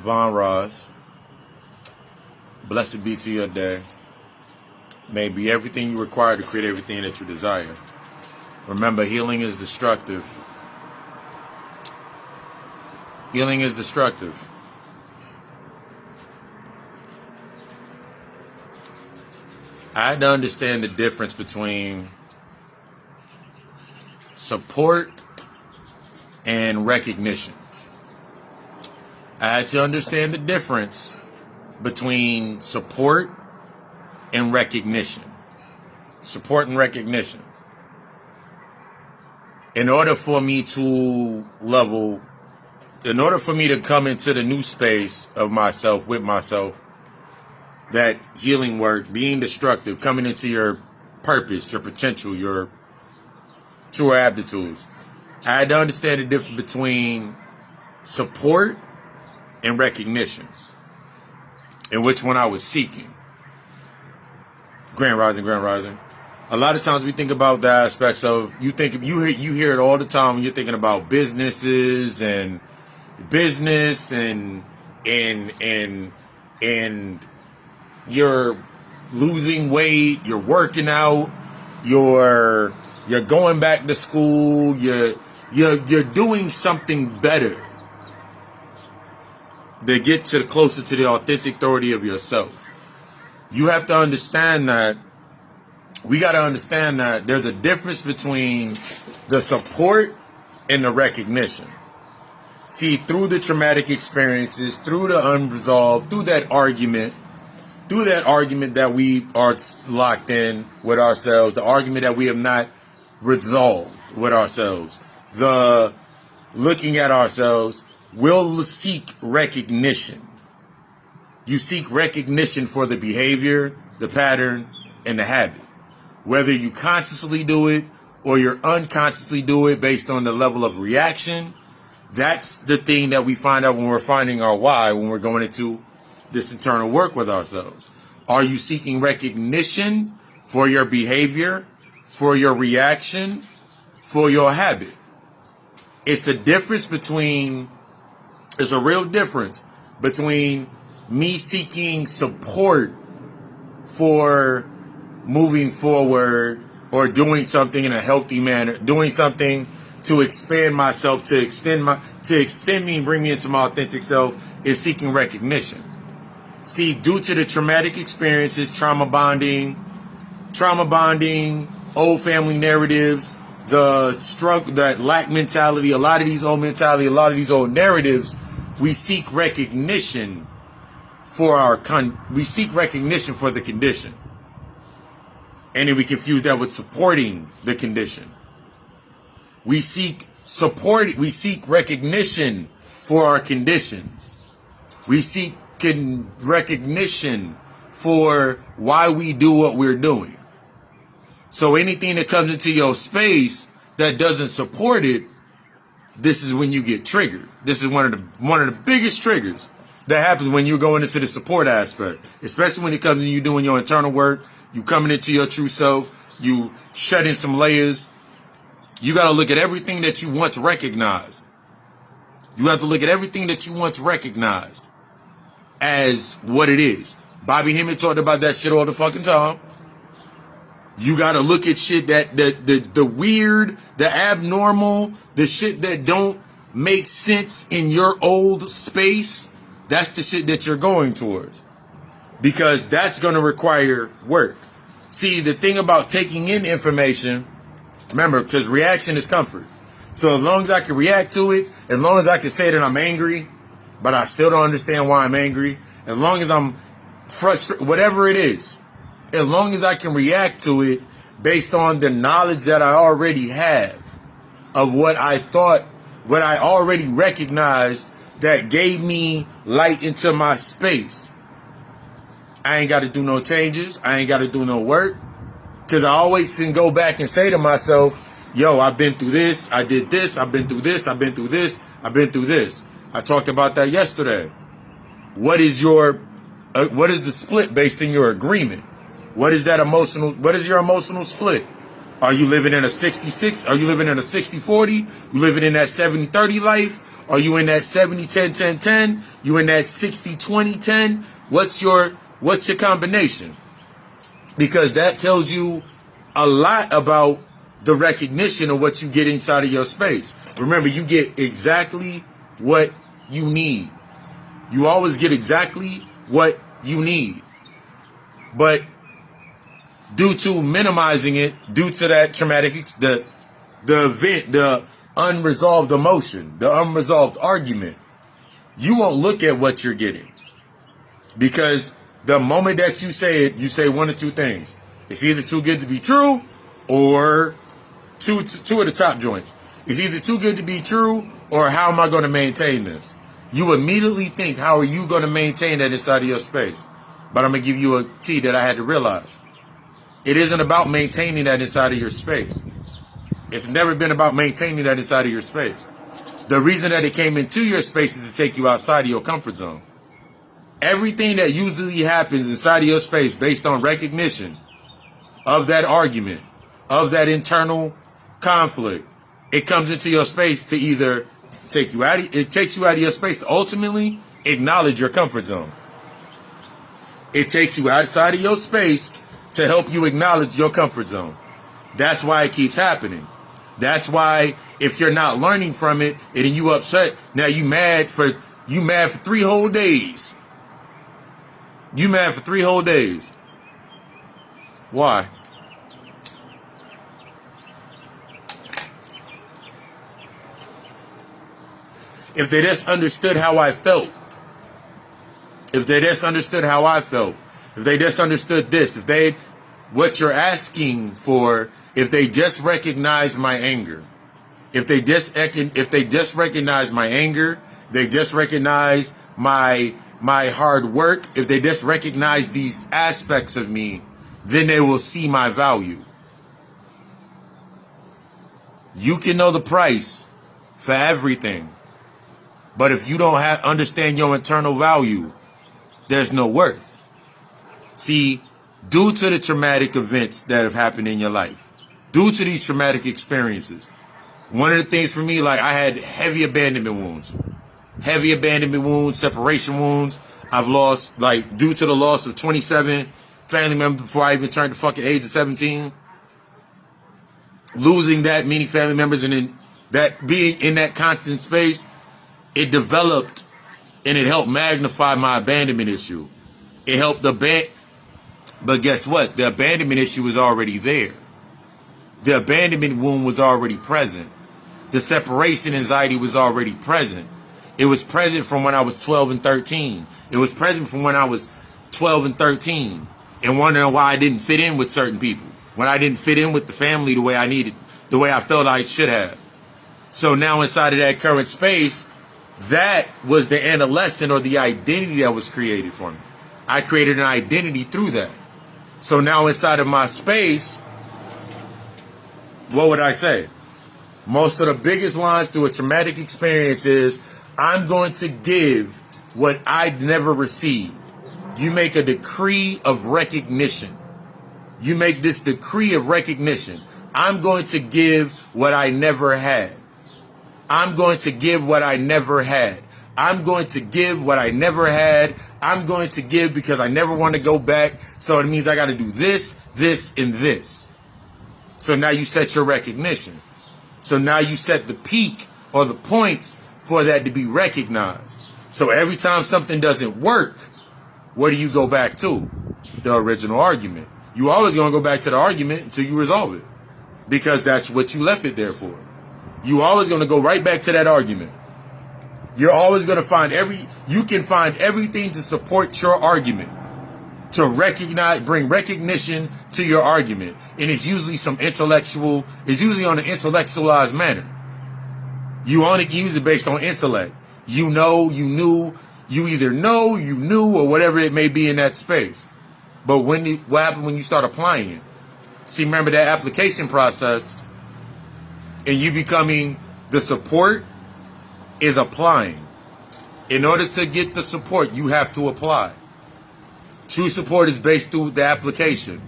Von Ross. Blessed be to your day. May it be everything you require to create everything that you desire. Remember, healing is destructive. Healing is destructive. I had to understand the difference between support and recognition. I had to understand the difference between support and recognition. Support and recognition. In order for me to come into the new space of myself, with myself, that healing work, being destructive, coming into your purpose, your potential, your true aptitudes, I had to understand the difference between support and recognition, and which one I was seeking. Grand Rising. A lot of times we think about the aspects of, you hear it all the time when you're thinking about businesses and you're losing weight, you're working out, you're going back to school, you're doing something better to get closer to the authentic authority of yourself. You have to understand that, we got to understand that there's a difference between the support and the recognition. See, through the traumatic experiences, through the unresolved, through that argument that we are locked in with ourselves, the argument that we have not resolved with ourselves, the looking at ourselves, we'll seek recognition. You seek recognition for the behavior, the pattern, and the habit. Whether you consciously do it or you're unconsciously do it based on the level of reaction, that's the thing that we find out when we're finding our why, when we're going into this internal work with ourselves. Are you seeking recognition for your behavior, for your reaction, for your habit? It's a real difference between me seeking support for moving forward or doing something in a healthy manner, doing something to expand myself, to extend me and bring me into my authentic self, is seeking recognition. See, due to the traumatic experiences, trauma bonding, old family narratives, the struggle, that lack mentality, a lot of these old narratives, we seek recognition for the condition. And then we confuse that with supporting the condition. We seek recognition for our conditions. We seek recognition for why we do what we're doing. So anything that comes into your space that doesn't support it, this is when you get triggered. This is one of the biggest triggers that happens when you're going into the support aspect, especially when it comes to you doing your internal work, you coming into your true self, you shedding some layers. You got to look at everything that you once recognized. You have to look at everything that you once recognized as what it is. Bobby Hemmett talked about that shit all the fucking time. You got to look at shit that the weird, the abnormal, the shit that don't make sense in your old space. That's the shit that you're going towards, because that's going to require work. See, the thing about taking in information, remember, because reaction is comfort. So as long as I can react to it, as long as I can say that I'm angry, but I still don't understand why I'm angry, as long as I'm frustrated, whatever it is, as long as I can react to it based on the knowledge that I already have of what I thought, what I already recognized that gave me light into my space, I ain't got to do no changes. I ain't got to do no work. Because I always can go back and say to myself, yo, I've been through this. I did this. I've been through this. I've been through this. I've been through this. I talked about that yesterday. What is the split based in your agreement? What is your emotional split? Are you living in a 66? Are you living in a 60-40? You living in that 70-30 life? Are you in that 70-10-10-10? You in that 60-20-10? What's your combination? Because that tells you a lot about the recognition of what you get inside of your space. Remember, you get exactly what you need. You always get exactly what you need. But due to minimizing it, due to that traumatic, the event, the unresolved emotion, the unresolved argument, you won't look at what you're getting. Because the moment that you say it, you say one of two things. It's either too good to be true, or two of the top joints. It's either too good to be true, or how am I going to maintain this? You immediately think, how are you going to maintain that inside of your space? But I'm going to give you a key that I had to realize. It isn't about maintaining that inside of your space. It's never been about maintaining that inside of your space. The reason that it came into your space is to take you outside of your comfort zone. Everything that usually happens inside of your space based on recognition of that argument, of that internal conflict, it comes into your space to either it takes you out of your space to ultimately acknowledge your comfort zone. It takes you outside of your space to help you acknowledge your comfort zone. That's why it keeps happening. That's why if you're not learning from it and you upset, now you mad for 3 whole days. You mad for 3 whole days. Why? If they just understood how I felt. If they just understood how I felt. If they just understood this. What you're asking for, if they just recognize my anger. If they just recognize my anger, they just recognize my hard work, if they just recognize these aspects of me, then they will see my value. You can know the price for everything, but if you don't understand your internal value, there's no worth. See, due to the traumatic events that have happened in your life, due to these traumatic experiences, one of the things for me, like I had heavy abandonment wounds, separation wounds. I've lost, like, due to the loss of 27 family members before I even turned the fucking age of 17. Losing that many family members and then that being in that constant space, it developed and it helped magnify my abandonment issue. It helped but guess what? The abandonment issue was already there. The abandonment wound was already present. The separation anxiety was already present. It was present from when I was 12 and 13. It was present from when I was 12 and 13. And wondering why I didn't fit in with certain people. When I didn't fit in with the family the way I needed, the way I felt I should have. So now inside of that current space, that was the adolescent or the identity that was created for me. I created an identity through that. So now inside of my space, what would I say? Most of the biggest lines through a traumatic experience is, I'm going to give what I'd never received. You make a decree of recognition. You make this decree of recognition. I'm going to give what I never had. I'm going to give what I never had. I'm going to give what I never had. I'm going to give because I never want to go back. So it means I got to do this, this, and this. So now you set your recognition. So now you set the peak or the points for that to be recognized. So every time something doesn't work, where do you go back to? The original argument. You always going to go back to the argument until you resolve it. Because that's what you left it there for. You always going to go right back to that argument. You're always going to find you can find everything to support your argument. To bring recognition to your argument. And it's usually it's usually on an intellectualized manner. You only can use it based on intellect. You know, you knew, you either know, you knew, or whatever it may be in that space. But what happened when you start applying it? See, remember that application process and you becoming the support is applying. In order to get the support, you have to apply. True support is based through the application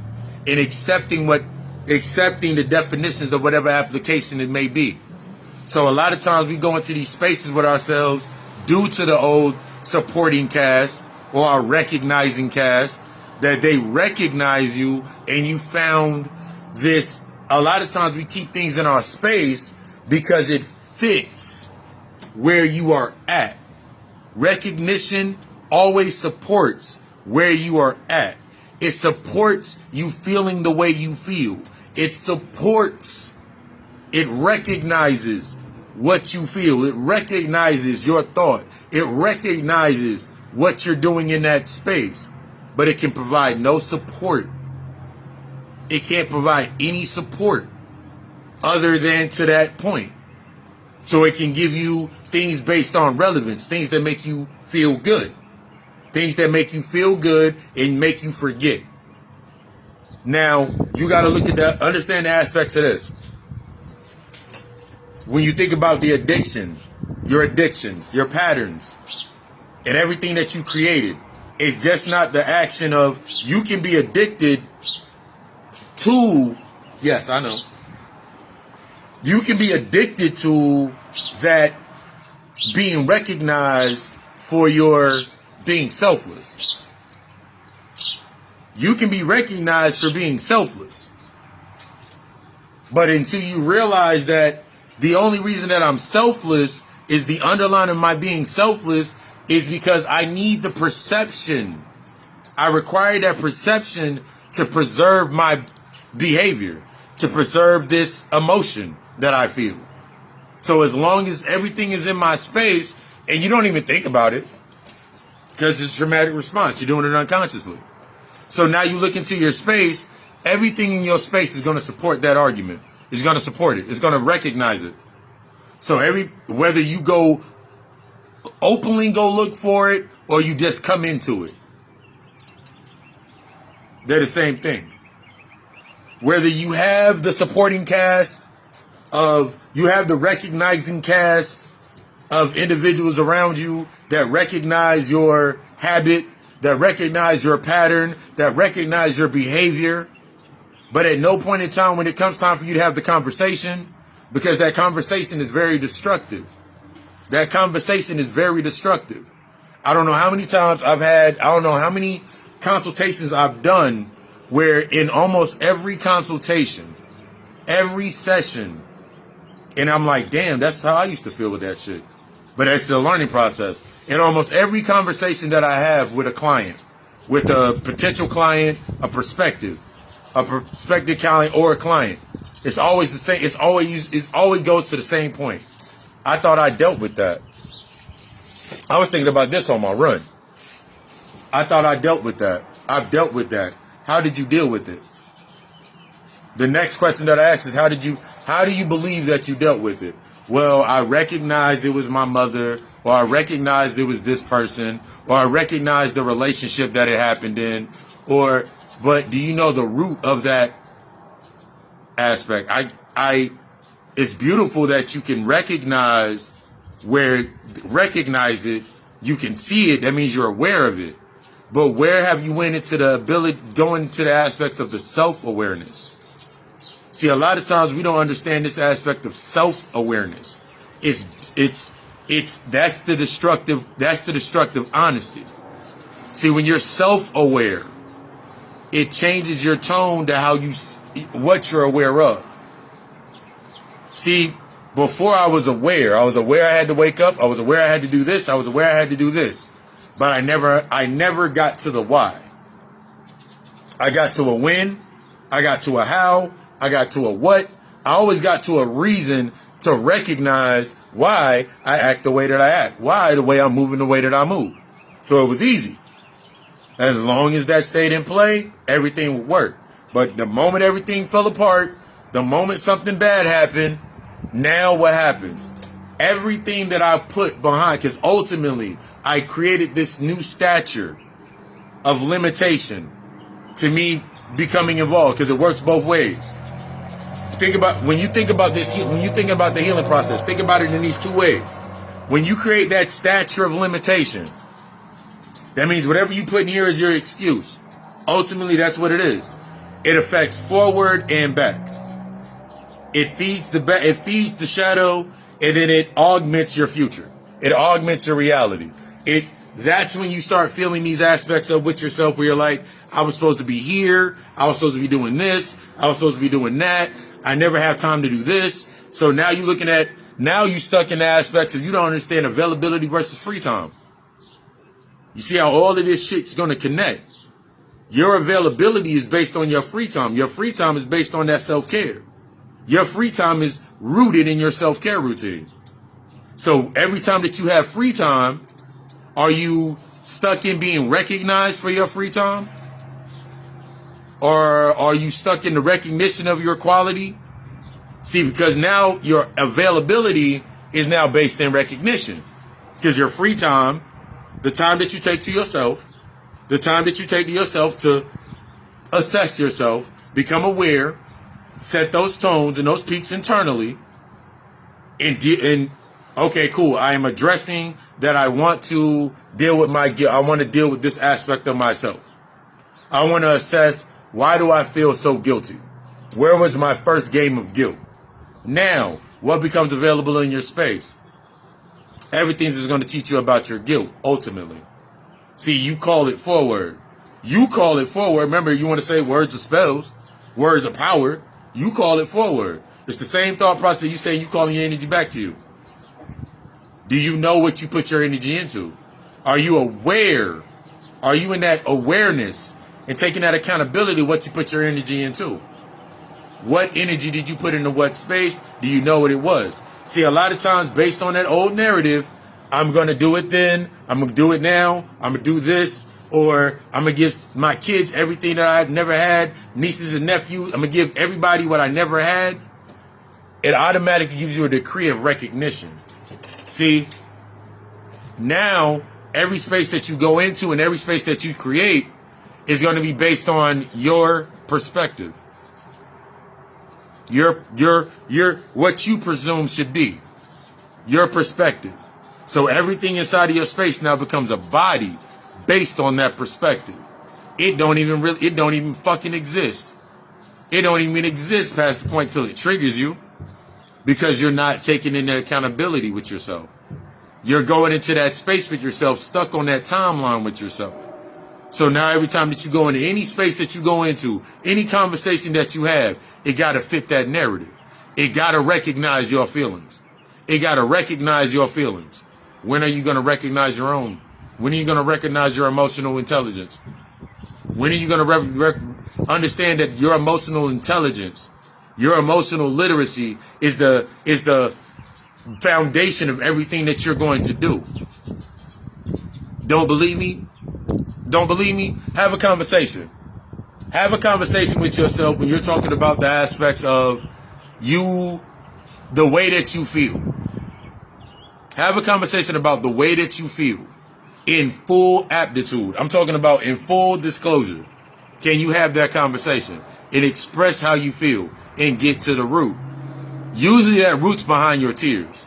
and accepting the definitions of whatever application it may be. So a lot of times we go into these spaces with ourselves due to the old supporting cast or our recognizing cast, that they recognize you and you found this. A lot of times we keep things in our space because it fits where you are at. Recognition always supports where you are at. It supports you feeling the way you feel. It supports, it recognizes what you feel. It recognizes your thought. It recognizes what you're doing in that space. But it can provide no support. It can't provide any support other than to that point. So it can give you things based on relevance, things that make you feel good. Things that make you feel good and make you forget. Now, you got to look at that, understand the aspects of this. When you think about the addiction, your addictions, your patterns, and everything that you created, it's just not the action of, you can be addicted to, yes, I know. You can be addicted to that being recognized for your being selfless. You can be recognized for being selfless. But until you realize that the only reason that I'm selfless is the underline of my being selfless is because I need the perception. I require that perception to preserve my behavior, to preserve this emotion that I feel. So as long as everything is in my space and you don't even think about it, because it's a traumatic response, you're doing it unconsciously. So now you look into your space, everything in your space is going to support that argument. It's going to support it. It's going to recognize it. So whether you go openly go look for it or you just come into it, they're the same thing. Whether you have the supporting cast you have the recognizing cast of individuals around you that recognize your habit, that recognize your pattern, that recognize your behavior. But at no point in time when it comes time for you to have the conversation, because that conversation is very destructive. That conversation is very destructive. I don't know how many times I don't know how many consultations I've done where in almost every consultation, every session, and I'm like, damn, that's how I used to feel with that shit. But that's the learning process. In almost every conversation that I have with a client, with a potential client, a prospective client or a client, it's always the same. It always goes to the same point. I thought I dealt with that. I was thinking about this on my run. I thought I dealt with that. I've dealt with that. How did you deal with it? The next question that I ask is, how do you believe that you dealt with it? Well, I recognized it was my mother, or I recognized it was this person, or I recognized the relationship that it happened in, but do you know the root of that aspect? It's beautiful that you can recognize it, you can see it, that means you're aware of it. But where have you went into going into the aspects of the self-awareness? See, a lot of times we don't understand this aspect of self-awareness. That's the destructive honesty. See, when you're self-aware, it changes your tone to what you're aware of. See, before I was aware I had to wake up, I was aware I had to do this, I was aware I had to do this. But I never got to the why. I got to a when, I got to a how, I got to a what. I always got to a reason to recognize why I act the way that I act, why the way I'm moving the way that I move. So it was easy. As long as that stayed in play, everything would work. But the moment everything fell apart, the moment something bad happened, now what happens? Everything that I put behind, because ultimately I created this new stature of limitation to me becoming involved, because it works both ways. When you think about the healing process, think about it in these two ways. When you create that stature of limitation, that means whatever you put in here is your excuse. Ultimately, that's what it is. It affects forward and back. It feeds the shadow and then it augments your future. It augments your reality. That's when you start feeling these aspects of with yourself where you're like, I was supposed to be here. I was supposed to be doing this. I was supposed to be doing that. I never have time to do this. So now you're looking at, now you stuck in the aspects of you don't understand availability versus free time. You see how all of this shit's going to connect. Your availability is based on your free time. Your free time is based on that self-care. Your free time is rooted in your self-care routine. So every time that you have free time, are you stuck in being recognized for your free time? Or are you stuck in the recognition of your quality? See, because now your availability is now based in recognition. Because your free time, the time that you take to yourself, the time that you take to yourself to assess yourself, become aware, set those tones and those peaks internally, and okay, cool, I am addressing that I want to deal with my guilt. I want to deal with this aspect of myself. I want to assess, why do I feel so guilty? Where was my first game of guilt? Now, what becomes available in your space? Everything is going to teach you about your guilt, ultimately. See, you call it forward. You call it forward. Remember, you want to say words are spells, words are power. You call it forward. It's the same thought process you say you calling your energy back to you. Do you know what you put your energy into? Are you aware? Are you in that awareness and taking that accountability of what you put your energy into? What energy did you put into what space? Do you know what it was? See, a lot of times based on that old narrative, I'm going to do it then, I'm going to do it now, I'm going to do this, or I'm going to give my kids everything that I've never had, nieces and nephews, I'm going to give everybody what I never had. It automatically gives you a decree of recognition. See, now every space that you go into and every space that you create is going to be based on your perspective. Your what you presume should be. Your perspective. So everything inside of your space now becomes a body based on that perspective. It don't even fucking exist. It don't even exist past the point till it triggers you, because you're not taking in that accountability with yourself. You're going into that space with yourself, stuck on that timeline with yourself. So now every time that you go into any space that you go into, any conversation that you have, it got to fit that narrative. It got to recognize your feelings. It got to recognize your feelings. When are you going to recognize your own? When are you going to recognize your emotional intelligence? When are you going to understand that your emotional intelligence, your emotional literacy is the foundation of everything that you're going to do? Don't believe me? Don't believe me? Have a conversation. Have a conversation with yourself when you're talking about the aspects of you, the way that you feel. Have a conversation about the way that you feel in full aptitude. I'm talking about in full disclosure. Can you have that conversation and express how you feel and get to the root? Usually that root's behind your tears.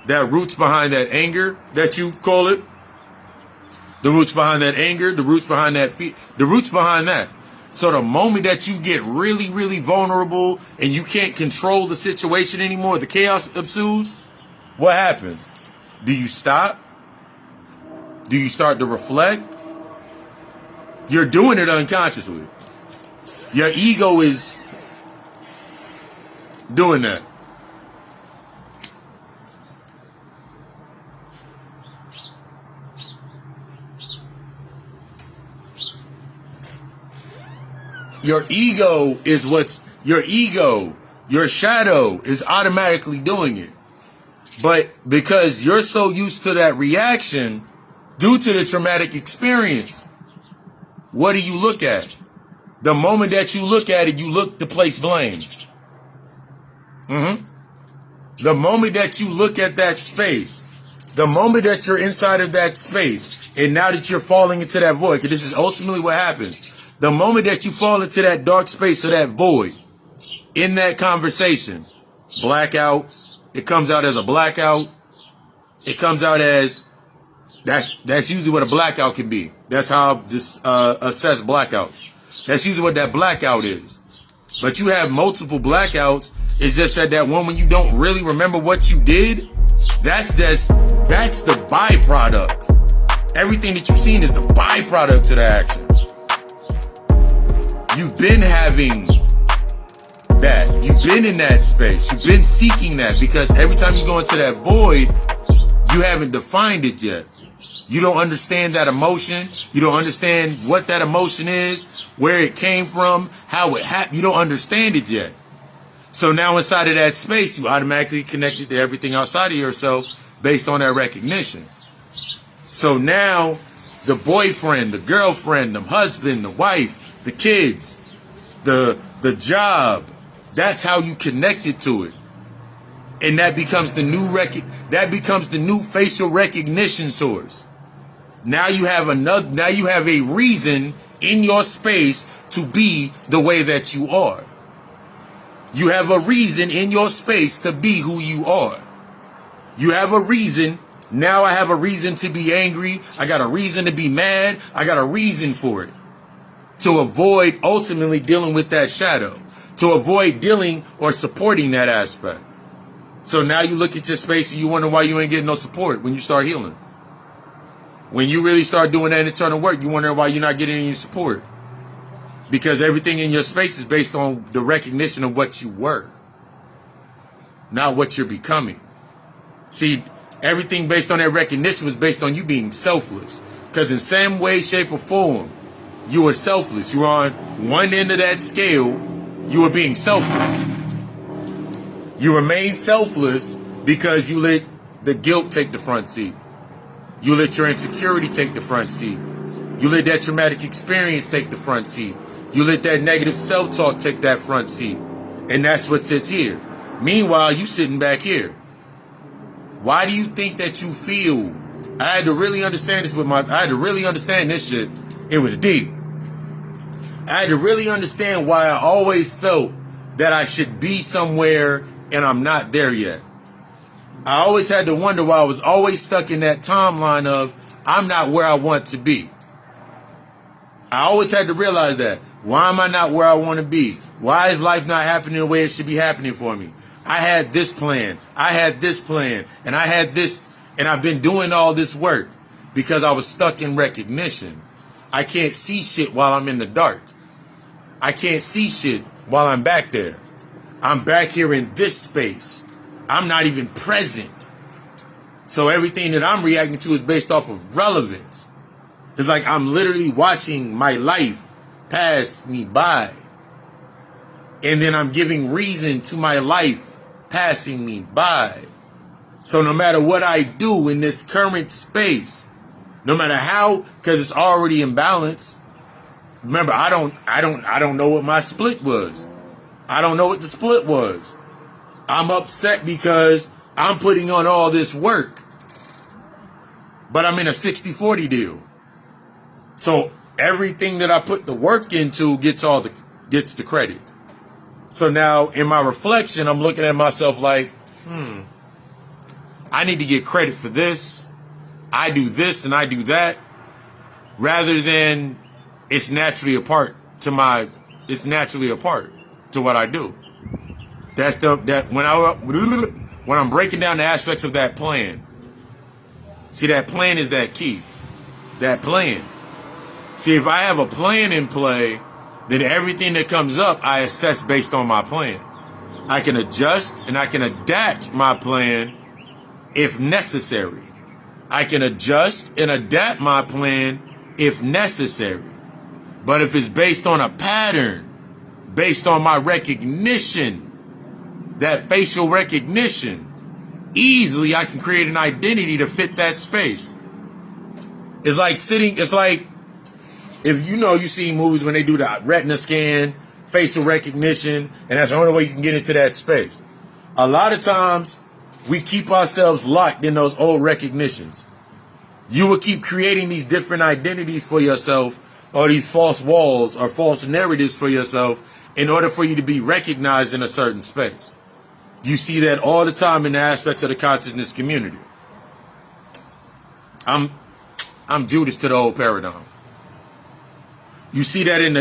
That root's behind that anger that you call it. The roots behind that anger, the roots behind that the roots behind that. So the moment that you get really, really vulnerable and you can't control the situation anymore, the chaos ensues, what happens? Do you stop? Do you start to reflect? You're doing it unconsciously. Your ego is doing that. Your ego is your shadow is automatically doing it. But because you're so used to that reaction due to the traumatic experience, what do you look at? The moment that you look at it, you look to place blame. The moment that you look at that space, the moment that you're inside of that space, and now that you're falling into that void, because this is ultimately what happens. The moment that you fall into that dark space or that void, in that conversation, blackout, it comes out as a blackout. It comes out as, that's usually what a blackout can be. That's how I assess blackouts. That's usually what that blackout is. But you have multiple blackouts. It's just that one when you don't really remember what you did, That's the byproduct. Everything that you're seeing is the byproduct to the action. You've been having that. You've been in that space. You've been seeking that, because every time you go into that void, you haven't defined it yet. You don't understand that emotion. You don't understand what that emotion is, where it came from, how it happened. You don't understand it yet. So now inside of that space, you automatically connected to everything outside of yourself based on that recognition. So now the boyfriend, the girlfriend, the husband, the wife, the kids, the job, that's how you connected to it. And that becomes the new facial recognition source. Now you have a reason in your space to be the way that you are. You have a reason in your space to be who you are. You have a reason. Now I have a reason to be angry. I got a reason to be mad. I got a reason for it. To avoid ultimately dealing with that shadow. To avoid dealing or supporting that aspect. So now you look at your space and you wonder why you ain't getting no support when you start healing. When you really start doing that internal work, you wonder why you're not getting any support. Because everything in your space is based on the recognition of what you were, not what you're becoming. See, everything based on that recognition was based on you being selfless. Because in some way, shape, or form, you were selfless. You were on one end of that scale, you were being selfless. You remain selfless because you let the guilt take the front seat. You let your insecurity take the front seat. You let that traumatic experience take the front seat. You let that negative self-talk take that front seat. And that's what sits here. Meanwhile, you sitting back here. Why do you think that you feel? I had to really understand this shit. It was deep. I had to really understand why I always felt that I should be somewhere and I'm not there yet. I always had to wonder why I was always stuck in that timeline of I'm not where I want to be. I always had to realize that. Why am I not where I want to be? Why is life not happening the way it should be happening for me? I had this plan. I had this plan. And I had this. And I've been doing all this work because I was stuck in recognition. I can't see shit while I'm in the dark. I can't see shit while I'm back there. I'm back here in this space. I'm not even present. So everything that I'm reacting to is based off of relevance. It's like I'm literally watching my life pass me by. And then I'm giving reason to my life passing me by. So no matter what I do in this current space, no matter how, because it's already in balance. Remember, I don't know what my split was. I don't know what the split was. I'm upset because I'm putting on all this work. But I'm in a 60-40 deal. So everything that I put the work into gets the credit. So now in my reflection, I'm looking at myself like, I need to get credit for this. I do this and I do that. Rather than it's naturally a part to what I do. That's when I'm breaking down the aspects of that plan. See, that plan is that key. That plan. See, if I have a plan in play, then everything that comes up, I assess based on my plan. I can adjust and I can adapt my plan if necessary. I can adjust and adapt my plan if necessary. But if it's based on a pattern, based on my recognition, that facial recognition, easily I can create an identity to fit that space. It's like if you see movies when they do the retina scan, facial recognition, and that's the only way you can get into that space. A lot of times we keep ourselves locked in those old recognitions. You will keep creating these different identities for yourself, or these false walls or false narratives for yourself in order for you to be recognized in a certain space. You see that all the time in the aspects of the consciousness community. I'm Judas to the old paradigm. You see that in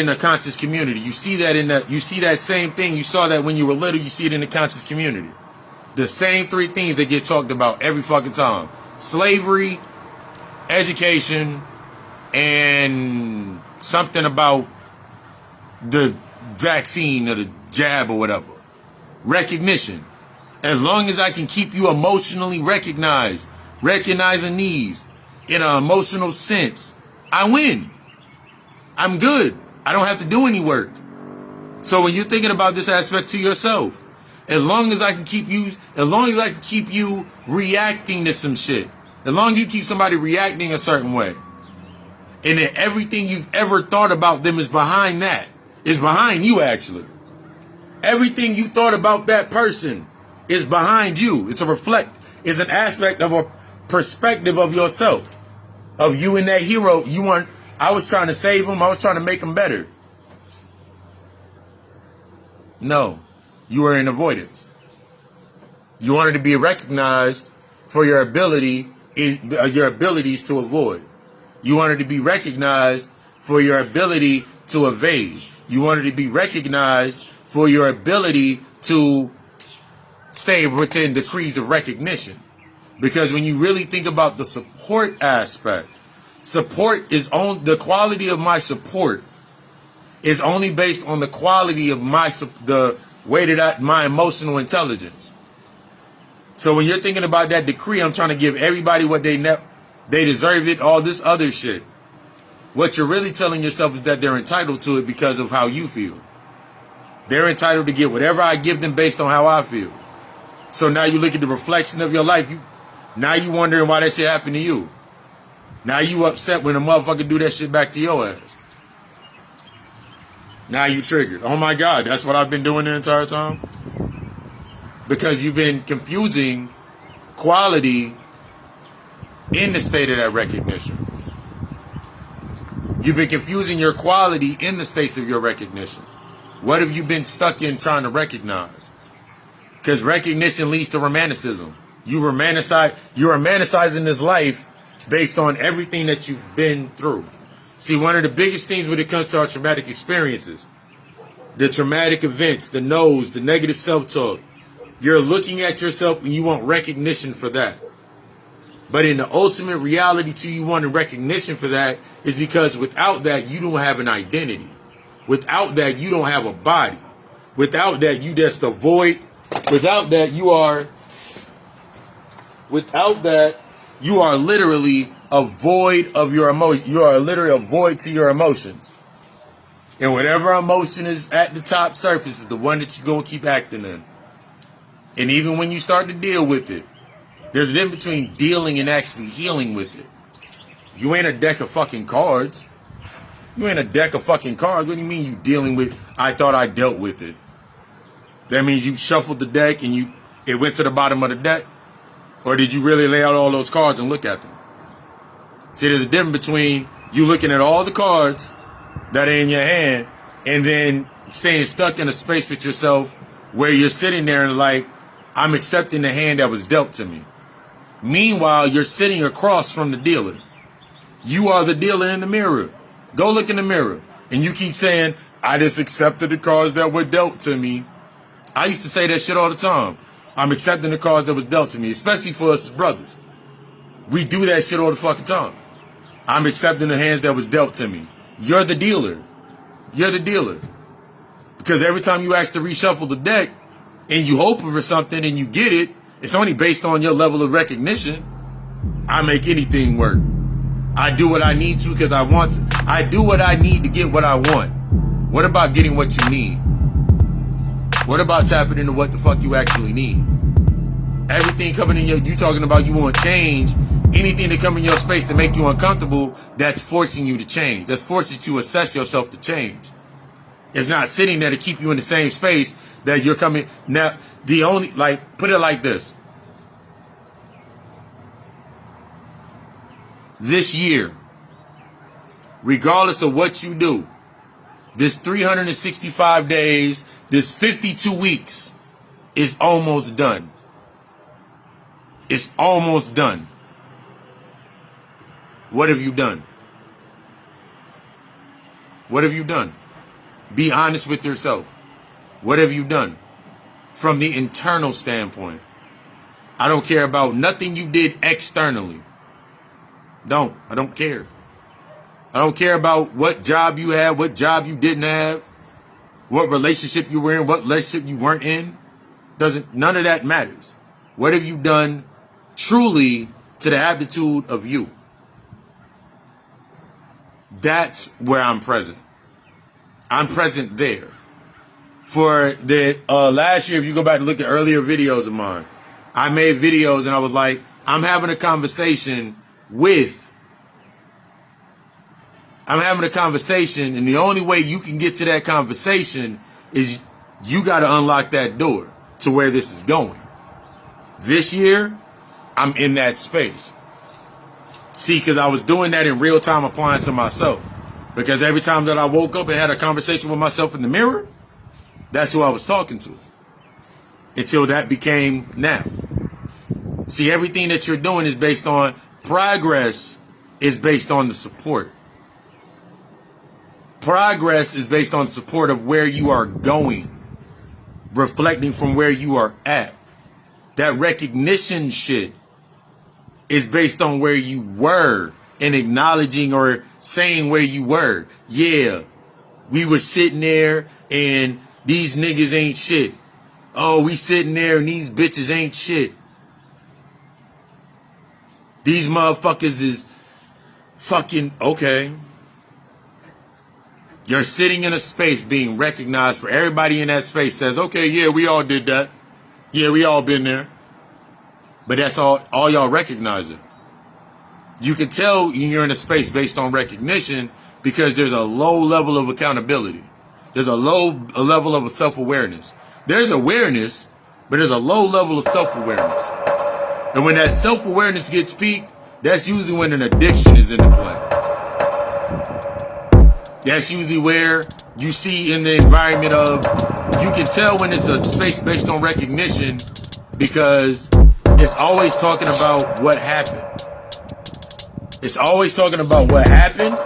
the conscious community. You see that same thing. You saw that when you were little. You see it in the conscious community. The same three things that get talked about every fucking time. Slavery, education, and something about the vaccine or the jab or whatever. Recognition. As long as I can keep you emotionally recognized, recognizing needs in an emotional sense, I win. I'm good. I don't have to do any work. So when you're thinking about this aspect to yourself, as long as I can keep you reacting to some shit, as long as you keep somebody reacting a certain way, and then everything you've ever thought about them is behind that, is behind you actually. Everything you thought about that person is behind you. It's an aspect of a perspective of yourself, of you and that hero. I was trying to save him. I was trying to make him better. No, you were in avoidance. You wanted to be recognized for your abilities to avoid. You wanted to be recognized for your ability to evade. You wanted to be recognized for your ability to stay within degrees of recognition. Because when you really think about the support aspect, the quality of my support is only based on the quality of the way that my emotional intelligence. So when you're thinking about that decree, I'm trying to give everybody what they deserve it, all this other shit. What you're really telling yourself is that they're entitled to it because of how you feel. They're entitled to get whatever I give them based on how I feel. So now you look at the reflection of your life. Now you wondering why that shit happened to you. Now you upset when a motherfucker do that shit back to your ass. Now you triggered. Oh my God, that's what I've been doing the entire time? Because you've been confusing quality in the state of that recognition. You've been confusing your quality in the states of your recognition. What have you been stuck in trying to recognize? Because recognition leads to romanticism. You're romanticizing this life based on everything that you've been through. See, one of the biggest things when it comes to our traumatic experiences, the traumatic events, the no's, the negative self-talk, you're looking at yourself and you want recognition for that. But in the ultimate reality to you wanting recognition for that is because without that, you don't have an identity. Without that, you don't have a body. Without that, you just a void. Without that, you are literally a void of your emotion. You are literally a void to your emotions. And whatever emotion is at the top surface is the one that you're going to keep acting in. And even when you start to deal with it, there's a difference between dealing and actually healing with it. You ain't a deck of fucking cards. You ain't a deck of fucking cards. What do you mean you dealing with, I thought I dealt with it? That means you shuffled the deck and it went to the bottom of the deck? Or did you really lay out all those cards and look at them? See, there's a difference between you looking at all the cards that are in your hand and then staying stuck in a space with yourself where you're sitting there and like, I'm accepting the hand that was dealt to me. Meanwhile, you're sitting across from the dealer. You are the dealer in the mirror. Go look in the mirror. And you keep saying, I just accepted the cards that were dealt to me. I used to say that shit all the time. I'm accepting the cards that was dealt to me, especially for us as brothers. We do that shit all the fucking time. I'm accepting the hands that was dealt to me. You're the dealer. You're the dealer. Because every time you ask to reshuffle the deck and you hope for something and you get it, it's only based on your level of recognition. I make anything work. I do what I need to because I want to. I do what I need to get what I want. What about getting what you need? What about tapping into what the fuck you actually need? Everything coming in you talking about you want change. Anything that come in your space to make you uncomfortable, that's forcing you to change. That's forcing you to assess yourself to change. It's not sitting there to keep you in the same space that you're coming. Now, put it like this. This year, regardless of what you do, this 365 days, this 52 weeks is almost done. It's almost done. What have you done? What have you done? Be honest with yourself. What have you done? From the internal standpoint. I don't care about nothing you did externally. I don't care. I don't care about what job you had, what job you didn't have, what relationship you were in, what relationship you weren't in. None of that matters. What have you done truly to the aptitude of you? That's where I'm present. I'm present there. For the last year, if you go back and look at earlier videos of mine, I made videos and I was like, I'm having a conversation, and the only way you can get to that conversation is you got to unlock that door to where this is going. This year, I'm in that space. See, because I was doing that in real time, applying to myself. Because every time that I woke up and had a conversation with myself in the mirror, that's who I was talking to. Until that became now. See, everything that you're doing is based on progress, is based on the support. Progress is based on support of where you are going, reflecting from where you are at. That recognition shit is based on where you were and acknowledging or saying where you were. Yeah, we were sitting there and these niggas ain't shit. Oh, we sitting there and these bitches ain't shit. These motherfuckers is fucking okay. You're sitting in a space being recognized for everybody in that space says, okay, yeah, we all did that. Yeah, we all been there. But that's all y'all recognize it. You can tell you're in a space based on recognition because there's a low level of accountability. There's a level of self-awareness. There's awareness, but there's a low level of self-awareness. And when that self-awareness gets peaked, that's usually when an addiction is in the play. That's usually where you see in the environment of, you can tell when it's a space based on recognition because it's always talking about what happened. It's always talking about what happened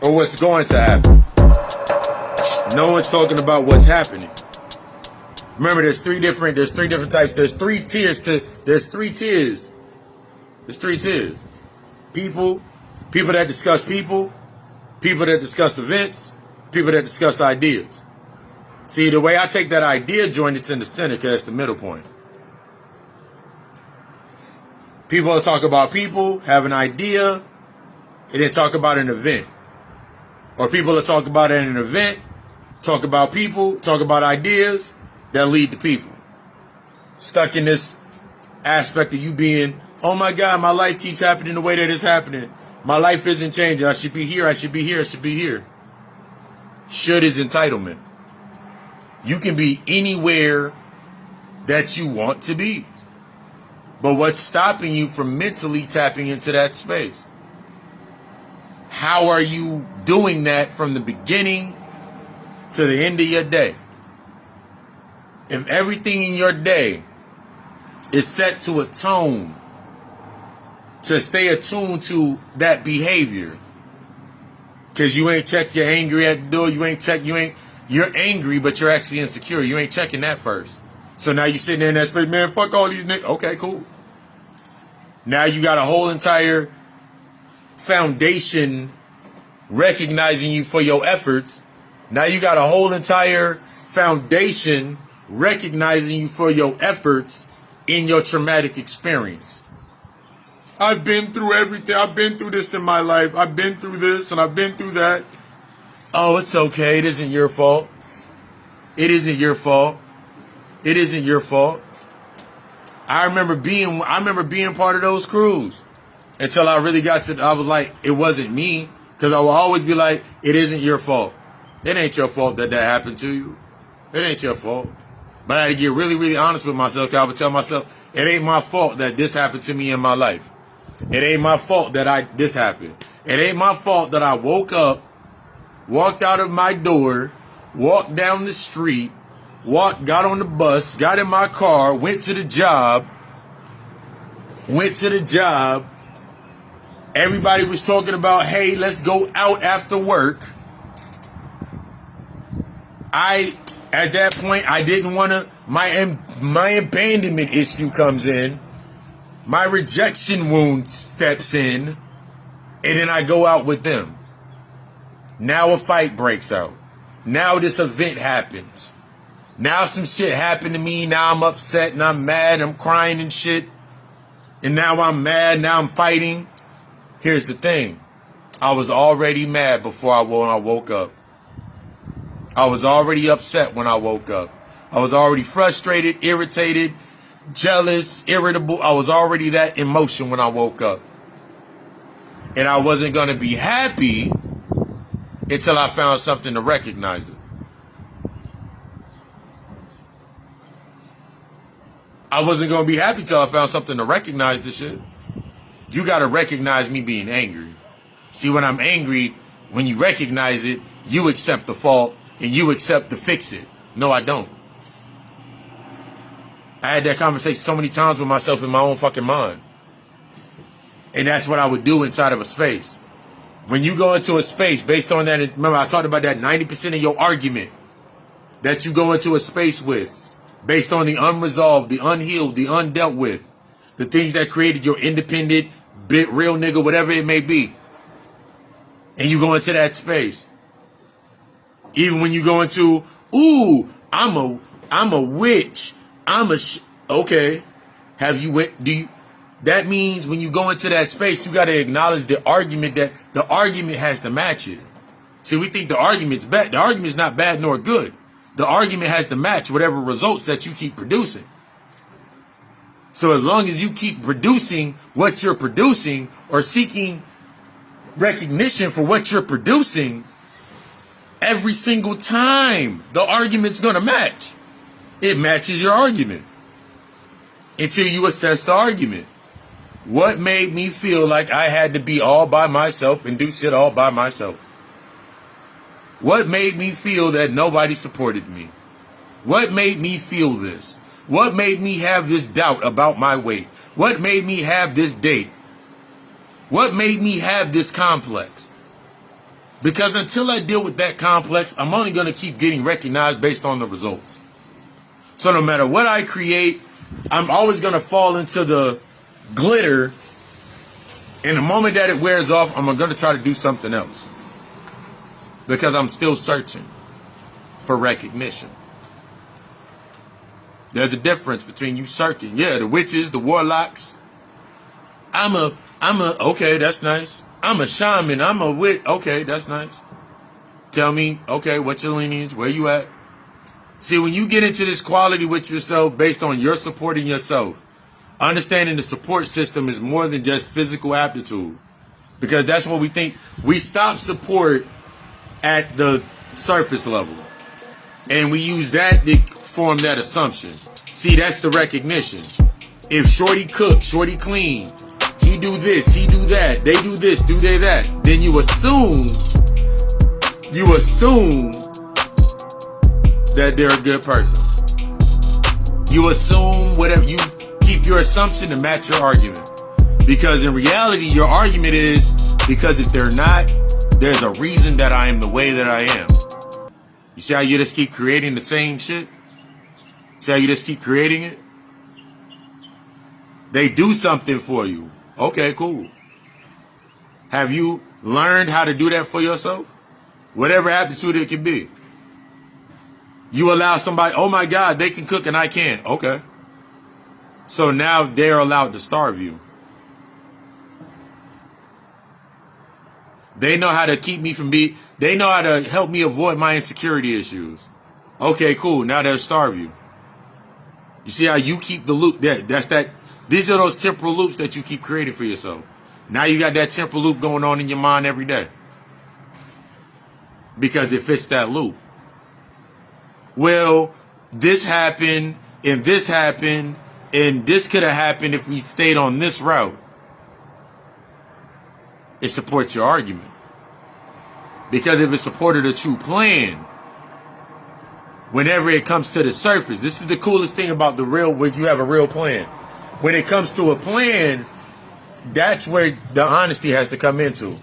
or what's going to happen. No one's talking about what's happening. Remember, there's three different types. There's three tiers. There's three tiers. People that discuss people that discuss events, people that discuss ideas. See, the way I take that idea joint, it's in the center because it's the middle point. People will talk about people, have an idea, and then talk about an event. Or people will talk about an event, talk about people, talk about ideas that lead to people. Stuck in this aspect of you being, oh my God, my life keeps happening the way that it's happening. My life isn't changing. I should be here. I should be here. I should be here. Should is entitlement. You can be anywhere that you want to be. But what's stopping you from mentally tapping into that space? How are you doing that from the beginning to the end of your day? If everything in your day is set to a tone, to stay attuned to that behavior, because you ain't check you're angry at the door, you're angry, but you're actually insecure. You ain't checking that first. So now you sitting there in that space, man, fuck all these niggas. Okay, cool. Now you got a whole entire foundation recognizing you for your efforts. Now you got a whole entire foundation recognizing you for your efforts in your traumatic experience. I've been through everything. I've been through this in my life. I've been through this and I've been through that. Oh, it's okay. It isn't your fault. It isn't your fault. It isn't your fault. I remember being part of those crews until I really I was like, it wasn't me. Because I will always be like, it isn't your fault. It ain't your fault that happened to you. It ain't your fault. But I had to get really, really honest with myself. Because I would tell myself, it ain't my fault that this happened to me in my life. It ain't my fault that this happened. It ain't my fault that I woke up, walked out of my door, walked down the street, got on the bus, got in my car, went to the job. Everybody was talking about, hey, let's go out after work. At that point, I didn't want to, my abandonment issue comes in, my rejection wound steps in, and then I go out with them. Now a fight breaks out. Now this event happens. Now some shit happened to me. Now I'm upset and I'm mad. I'm crying and shit. And now I'm mad. Now I'm fighting. Here's the thing. I was already mad before I woke up. I was already upset when I woke up. I was already frustrated, irritated, jealous, irritable. I was already that emotion when I woke up. And I wasn't going to be happy until I found something to recognize it. I wasn't going to be happy till I found something to recognize this shit. You got to recognize me being angry. See, when I'm angry, when you recognize it, you accept the fault and you accept to fix it. No, I don't. I had that conversation so many times with myself in my own fucking mind. And that's what I would do inside of a space. When you go into a space based on that, remember I talked about that 90% of your argument that you go into a space with. Based on the unresolved, the unhealed, the undealt with. The things that created your independent, big, real nigga, whatever it may be. And you go into that space. Even when you go into, ooh, I'm a witch. Okay. Have you went, that means when you go into that space, you got to acknowledge the argument that the argument has to match it. See, we think the argument's bad. The argument's not bad nor good. The argument has to match whatever results that you keep producing. So as long as you keep producing what you're producing or seeking recognition for what you're producing, every single time the argument's going to match. It matches your argument until you assess the argument. What made me feel like I had to be all by myself and do shit all by myself? What made me feel that nobody supported me? What made me feel this? What made me have this doubt about my weight? What made me have this date? What made me have this complex? Because until I deal with that complex, I'm only going to keep getting recognized based on the results. So no matter what I create, I'm always going to fall into the glitter. And the moment that it wears off, I'm going to try to do something else. Because I'm still searching for recognition. There's a difference between you searching. Yeah, the witches, the warlocks. Okay, that's nice. I'm a shaman. I'm a witch. Okay, that's nice. Tell me, okay, what's your lineage? Where you at? See, when you get into this quality with yourself based on your supporting yourself, understanding the support system is more than just physical aptitude. Because that's what we think. We stop support at the surface level. And we use that to form that assumption. See, that's the recognition. If Shorty cook, Shorty clean, he do this, he do that, they do this, do they that, then you assume that they're a good person. You assume whatever, you keep your assumption to match your argument. Because in reality, your argument is, because if they're not, there's a reason that I am the way that I am. You see how you just keep creating the same shit? See how you just keep creating it? They do something for you. Okay, cool. Have you learned how to do that for yourself? Whatever aptitude it can be. You allow somebody, oh my God, they can cook and I can't. Okay. So now they're allowed to starve you. They know how to keep me from they know how to help me avoid my insecurity issues. Okay, cool. Now they'll starve you. You see how you keep the loop? These are those temporal loops that you keep creating for yourself. Now you got that temporal loop going on in your mind every day. Because it fits that loop. Well, this happened, and this happened, and this could have happened if we stayed on this route. It supports your argument. Because if it supported a true plan, whenever it comes to the surface, this is the coolest thing about when you have a real plan. When it comes to a plan, that's where the honesty has to come into.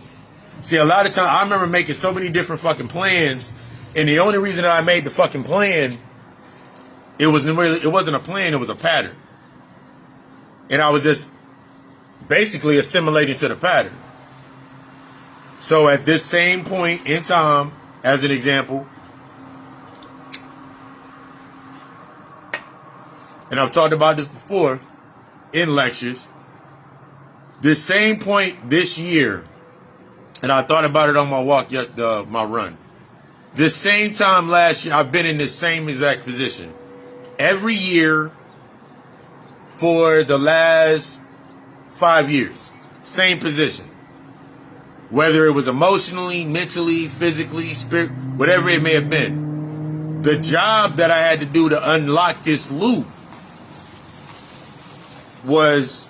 See, a lot of times, I remember making so many different fucking plans, And the only reason that I made the fucking plan, it wasn't a plan, it was a pattern. And I was just basically assimilating to the pattern. So at this same point in time, as an example, and I've talked about this before in lectures, this same point this year, and I thought about it on my walk, my run. This same time last year, I've been in this same exact position. Every year for the last 5 years, same position. Whether it was emotionally, mentally, physically, spirit, whatever it may have been. The job that I had to do to unlock this loop was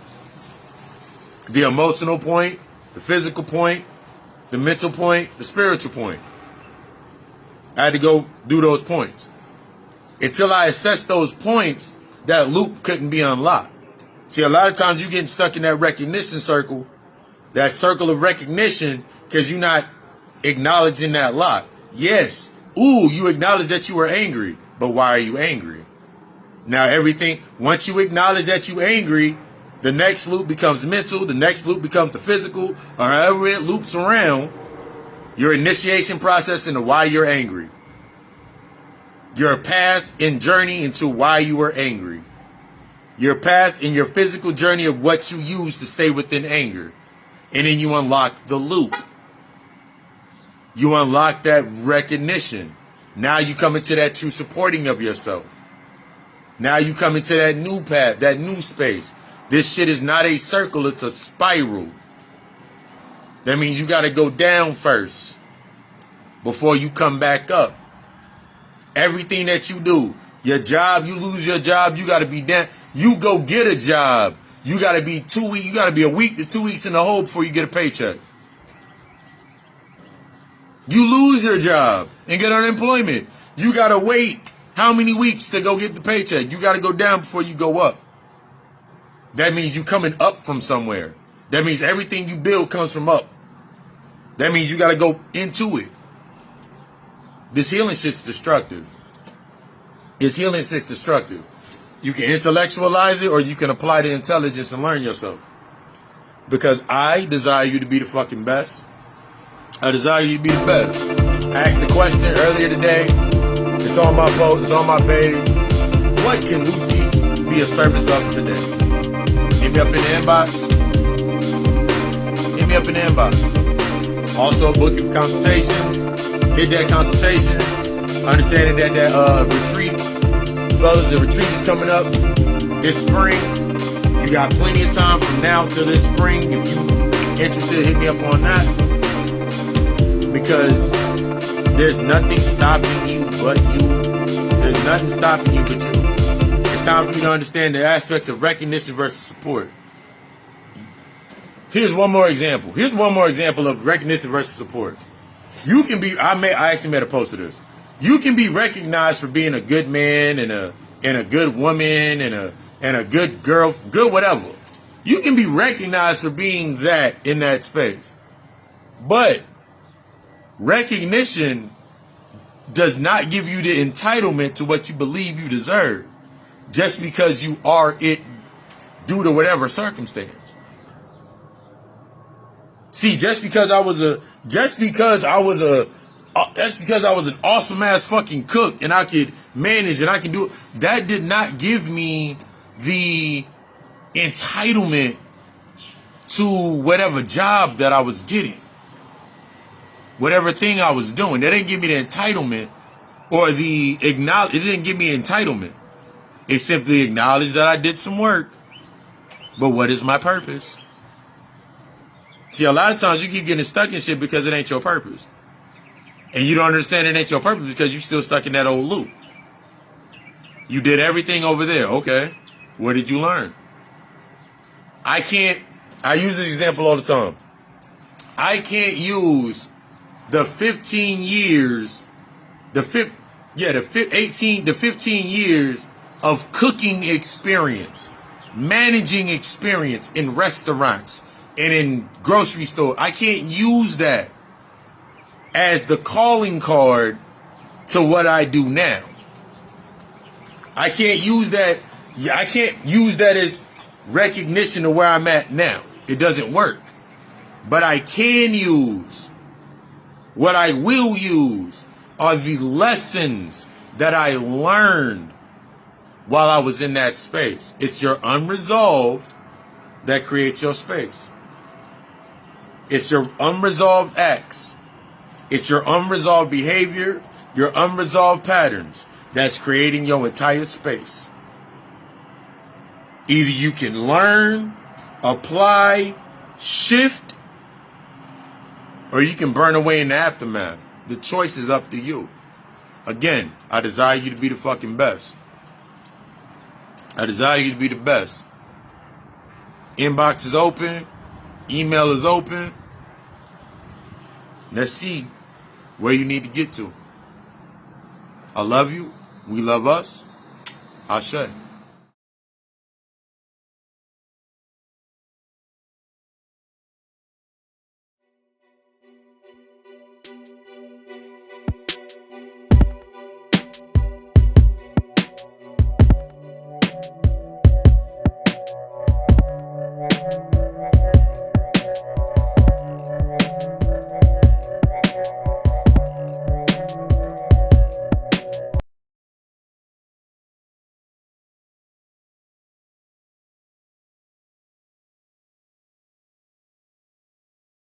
the emotional point, the physical point, the mental point, the spiritual point. I had to go do those points. Until I assessed those points, that loop couldn't be unlocked. See, a lot of times you get stuck in that recognition circle, that circle of recognition, because you're not acknowledging that lock. Yes, you acknowledge that you were angry, but why are you angry? Now once you acknowledge that you're angry, the next loop becomes mental, the next loop becomes the physical, or however it loops around, your initiation process into why you're angry. Your path and journey into why you were angry. Your path and your physical journey of what you use to stay within anger. And then you unlock the loop. You unlock that recognition. Now you come into that true supporting of yourself. Now you come into that new path, that new space. This shit is not a circle, it's a spiral. That means you got to go down first before you come back up. Everything that you do, your job, you lose your job, you got to be down. You go get a job. You got to be 2 weeks, you got to be a week to 2 weeks in the hole before you get a paycheck. You lose your job and get unemployment. You got to wait how many weeks to go get the paycheck? You got to go down before you go up. That means you coming up from somewhere. That means everything you build comes from up. That means you got to go into it. This healing shit's destructive. This healing shit's destructive. You can intellectualize it or you can apply the intelligence and learn yourself. Because I desire you to be the fucking best. I desire you to be the best. I asked the question earlier today. It's on my post. It's on my page. What can Lucy's be of service of today? Hit me up in the inbox. Hit me up in the inbox. Also, book your consultations. Hit that consultation. Understanding that retreat, fellas, the retreat is coming up this spring. You got plenty of time from now till this spring. If you're interested, hit me up on that. Because there's nothing stopping you but you. There's nothing stopping you but you. It's time for you to understand the aspects of recognition versus support. Here's one more example. Here's one more example of recognition versus support. You can be, I actually made a post of this. You can be recognized for being a good man and a good woman and a good girl, good whatever. You can be recognized for being that in that space. But recognition does not give you the entitlement to what you believe you deserve just because you are it due to whatever circumstance. See, just because I was an awesome ass fucking cook and I could manage and I can do it, that did not give me the entitlement to whatever job that I was getting. Whatever thing I was doing. That didn't give me the entitlement or it didn't give me entitlement. It simply acknowledged that I did some work. But what is my purpose? See, a lot of times you keep getting stuck in shit because it ain't your purpose. And you don't understand it ain't your purpose because you're still stuck in that old loop. You did everything over there. Okay. What did you learn? I use this example all the time. I can't use the 15 years, the 15 years of cooking experience, managing experience in restaurants and in grocery stores. I can't use that as the calling card to what I do now. I can't use that. I can't use that as recognition of where I'm at now. It doesn't work. But I can use, what I will use are the lessons that I learned while I was in that space. It's your unresolved that creates your space. It's your unresolved acts. It's your unresolved behavior, your unresolved patterns that's creating your entire space. Either you can learn, apply, shift, or you can burn away in the aftermath. The choice is up to you. Again, I desire you to be the fucking best. I desire you to be the best. Inbox is open. Email is open. Let's see where you need to get to. I love you. We love us. Ashe.